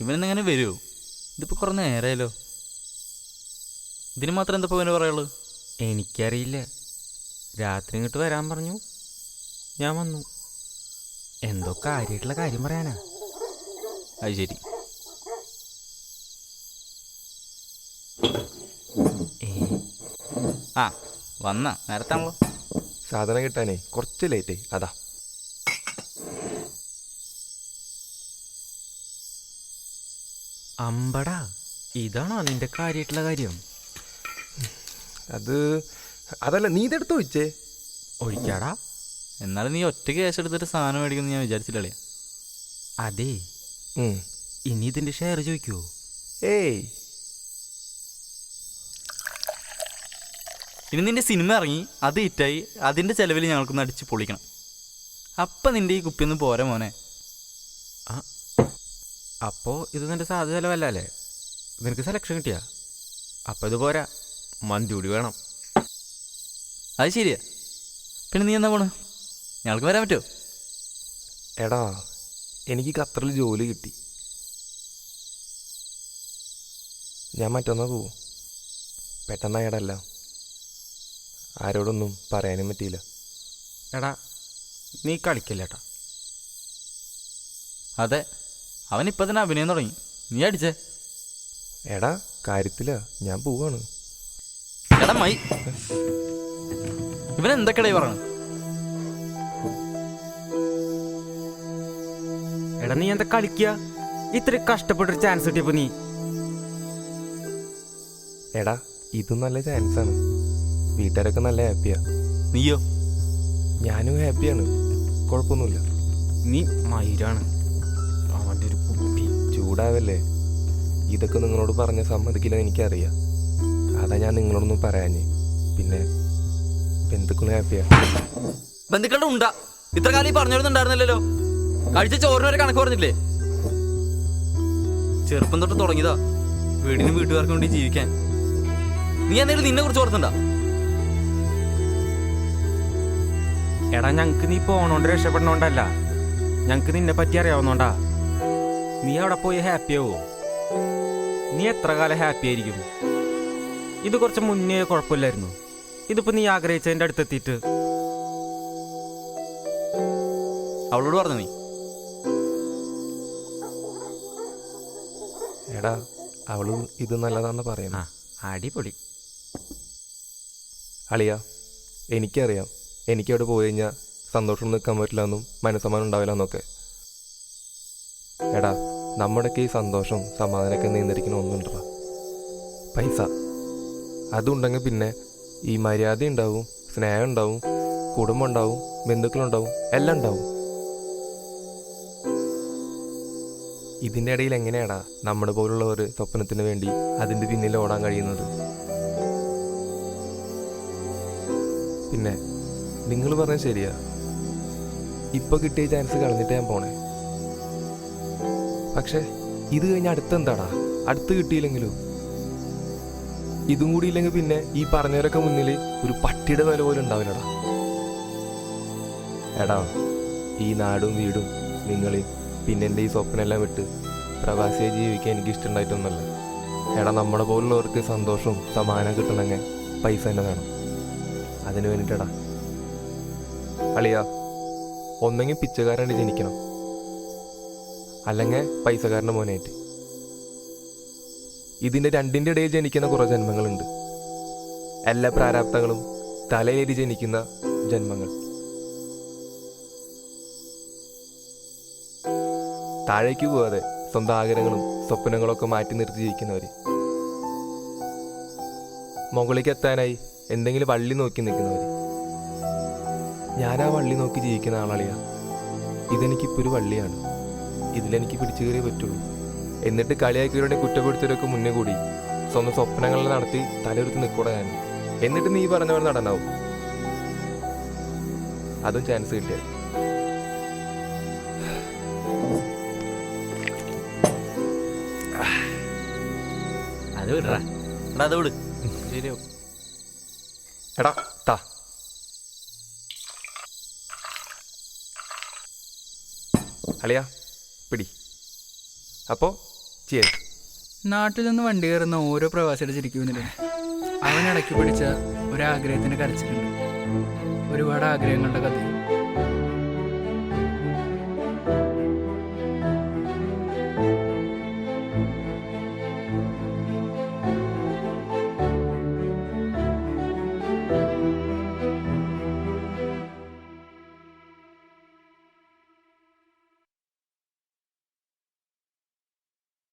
ഇവനെന്നെങ്ങനെ വരുമോ? ഇതിപ്പോൾ കുറേ നേരമായല്ലോ. ഇതിന് മാത്രം എന്താ ഇവന് പറയുള്ളൂ? എനിക്കറിയില്ല. രാത്രി ഇങ്ങോട്ട് വരാൻ പറഞ്ഞു, ഞാൻ വന്നു. എന്തോ കാര്യമായിട്ടുള്ള കാര്യം പറയാനാ. അത് ശരി. ആ വന്ന നേരത്താണല്ലോ. സാധനം കിട്ടാനേ കുറച്ച് ലേറ്റായി, അതാ. അമ്പടാ, ഇതാണോ നിന്റെ കാര്യമായിട്ടുള്ള കാര്യം? അതല്ല, നീ ഇതെടുത്ത് വെച്ചേ. ഒഴിക്കാടാ. എന്നാലും നീ ഒറ്റ ക്യാഷ് എടുത്തിട്ട് സാധനം മേടിക്കുമെന്ന് ഞാൻ വിചാരിച്ചില്ലേ. അതെ, ഇനി ഇതിന്റെ ഷെയർ ചോദിക്കുവോ? ഏയ്, ഇനി നിന്റെ സിനിമ ഇറങ്ങി, അത് ഹിറ്റായി, അതിൻ്റെ ചിലവിൽ ഞങ്ങൾക്കൊന്ന് അടിച്ച് പൊളിക്കണം. അപ്പം നിന്റെ ഈ കുപ്പിയൊന്നും പോരാ മോനെ. അപ്പോൾ ഇത് നിന്റെ സാധ്യത ചിലവല്ലേ? നിനക്ക് സെലക്ഷൻ കിട്ടിയാ? അപ്പം ഇത് പോരാ, മന്തി കൂടി വേണം. അത് ശരിയാ. പിന്നെ നീ എന്നാ പോണ്? ഞങ്ങൾക്ക് വരാൻ പറ്റുമോ? എടാ, എനിക്ക് ഖത്തറിൽ ജോലി കിട്ടി. ഞാൻ മറ്റന്നാ പോവും. പെട്ടെന്നായടല്ല, ആരോടൊന്നും പറയാനും പറ്റിയില്ല. എടാ, നീ കളിക്കില്ലേട്ടാ. അതെ, അവനിപ്പോൾ തന്നെ അഭിനയം തുടങ്ങി. നീ അടിച്ചേ. എടാ, കാര്യത്തിലാ, ഞാൻ പോവാണ്. എടാ മൈ, ഇവൻ എന്തൊക്കെയായി പറയണം? എടാ, നീ എന്താ കളിക്കുക? ഇത്ര കഷ്ടപ്പെട്ടൊരു ചാൻസ് കിട്ടിയപ്പോ നീ. എടാ, ഇതും നല്ല ചാൻസാണ്. വീട്ടുകാരൊക്കെ നല്ല ഹാപ്പിയാ. നീയോ? ഞാനും ഹാപ്പിയാണ്, കുഴപ്പമൊന്നുമില്ല. നീ മയിലാണ്, അവൻ്റെ ഒരു കുട്ടി. ചൂടാവല്ലേ, ഇതൊക്കെ നിങ്ങളോട് പറഞ്ഞ സമ്മതിക്കില്ലെന്ന് എനിക്കറിയാം. അതാ ഞാൻ നിങ്ങളോടൊന്നും പറയാഞ്ഞ്. പിന്നെ ബന്ധുക്കളും ഹാപ്പിയാ. ബന്ധുക്കളുടെ ഉണ്ടാ ഇത്ര കാലം ഈ പറഞ്ഞിരുന്നുണ്ടായിരുന്നല്ലോ. കഴിച്ച ചോറിനൊരു കണക്ക് പറഞ്ഞില്ലേ? ചെറുപ്പം തൊട്ട് തുടങ്ങിയതാ വീടിനും വീട്ടുകാർക്ക് വേണ്ടി ജീവിക്കാൻ. നീ എന്തെങ്കിലും നിന്നെ കുറിച്ച് ഓർത്തണ്ട? എടാ, ഞങ്ങക്ക് നീ പോണോണ്ട് രക്ഷപ്പെടണോണ്ടല്ല, ഞങ്ങക്ക് നിന്നെ പറ്റി അറിയാവുന്നോണ്ടാ. നീ അവിടെ പോയി ഹാപ്പിയാവോ? നീ എത്ര കാലം ഹാപ്പി ആയിരിക്കും? ഇത് കുറച്ച് മുന്നേ കുഴപ്പമില്ലായിരുന്നു. ഇതിപ്പോ നീ ആഗ്രഹിച്ചതിന്റെ അടുത്തെത്തിയിട്ട്. അവളോട് പറഞ്ഞു നീ? എടാ, അവള് ഇത് നല്ലതാന്ന് പറയുന്നു. അടിപൊളി. അളിയ, എനിക്കറിയാം എനിക്കവിടെ പോയി കഴിഞ്ഞാൽ സന്തോഷം നിൽക്കാൻ പറ്റില്ല എന്നും മനസ്സമാനം ഉണ്ടാവില്ല എന്നൊക്കെ. എടാ, നമ്മുടെയൊക്കെ ഈ സന്തോഷം സമാധാനമൊക്കെ നിയന്ത്രിക്കുന്ന ഒന്നുണ്ടടാ, പൈസ. അതുണ്ടെങ്കിൽ പിന്നെ ഈ മര്യാദ ഉണ്ടാവും, സ്നേഹം ഉണ്ടാവും, കുടുംബം ഉണ്ടാവും, ബന്ധുക്കളുണ്ടാവും, എല്ലാം ഉണ്ടാവും. ഇതിൻ്റെ ഇടയിൽ എങ്ങനെയാടാ നമ്മുടെ പോലുള്ള ഒരു സ്വപ്നത്തിന് വേണ്ടി അതിൻ്റെ പിന്നിൽ ഓടാൻ കഴിയുന്നത്? പിന്നെ നിങ്ങൾ പറഞ്ഞത് ശരിയാ, ഇപ്പൊ കിട്ടിയ ചാൻസ് കളഞ്ഞിട്ട് ഞാൻ പോണേ. പക്ഷെ ഇത് കഴിഞ്ഞ് അടുത്തെന്താടാ? അടുത്ത് കിട്ടിയില്ലെങ്കിലോ? ഇതും കൂടി ഇല്ലെങ്കിൽ പിന്നെ ഈ പറഞ്ഞവരൊക്കെ മുന്നിൽ ഒരു പട്ടിയുടെ വില പോലും ഉണ്ടാവില്ലടാ. എടാ, ഈ നാടും വീടും നിങ്ങളെയും പിന്നെ എൻ്റെ ഈ സ്വപ്നമെല്ലാം വിട്ട് പ്രവാസിയെ ജീവിക്കാൻ എനിക്ക് ഇഷ്ടമുണ്ടായിട്ടൊന്നുമല്ല. എടാ, നമ്മളെ പോലുള്ളവർക്ക് സന്തോഷവും സമാധാനം കിട്ടണമെങ്കിൽ പൈസ തന്നെ വേണം. അതിന് വേണ്ടിയിട്ടടാ അളിയ, ഒന്നെങ്കിൽ പിച്ചക്കാരനായിട്ട് ജനിക്കണം, അല്ലെങ്കിൽ പൈസക്കാരൻ്റെ മോനായിട്ട്. ഇതിൻ്റെ രണ്ടിൻ്റെ ഇടയിൽ ജനിക്കുന്ന കുറേ ജന്മങ്ങളുണ്ട്. എല്ലാ പ്രാരാബ്ദങ്ങളും തലയേറി ജനിക്കുന്ന ജന്മങ്ങൾ. താഴേക്ക് പോവാതെ സ്വന്തം ആഗ്രഹങ്ങളും സ്വപ്നങ്ങളൊക്കെ മാറ്റി നിർത്തി ജീവിക്കുന്നവർ. മുകളിലേക്ക് എത്താനായി എന്തെങ്കിലും വള്ളി നോക്കി നിൽക്കുന്നവർ. ഞാനാ വള്ളി നോക്കി ജീവിക്കുന്ന ആളളിയാ. ഇതെനിക്കിപ്പോൾ ഒരു വള്ളിയാണ്, ഇതിലെനിക്ക് പിടിച്ചു കയറിയേ പറ്റുള്ളൂ. എന്നിട്ട് കളിയാക്കിയവരുടെ കുറ്റപ്പെടുത്തലൊക്കെ മുന്നേ കൂടി സ്വന്തം സ്വപ്നങ്ങളിൽ നടത്തി തലയുറുത്തി നിൽക്കൂടെ ഞാൻ. എന്നിട്ട് നീ പറഞ്ഞവർ നടനാവും. അതും ചാൻസ് കിട്ടിയത്. അത് വിടറാ. എടാ, അത് വിട്, ശരിയാവും. എടാ താ, അളിയാ പിടി. അപ്പോൾ Cheers. നാട്ടിൽ നിന്ന് വണ്ടി കയറുന്ന ഓരോ പ്രവാസിയുടെ ചിരിക്കുന്നില്ല. അവൻ ഇടയ്ക്ക് പിടിച്ച ഒരാഗ്രഹത്തിൻ്റെ കരച്ചിലുണ്ട്. ഒരുപാട് ആഗ്രഹങ്ങളുടെ കഥ.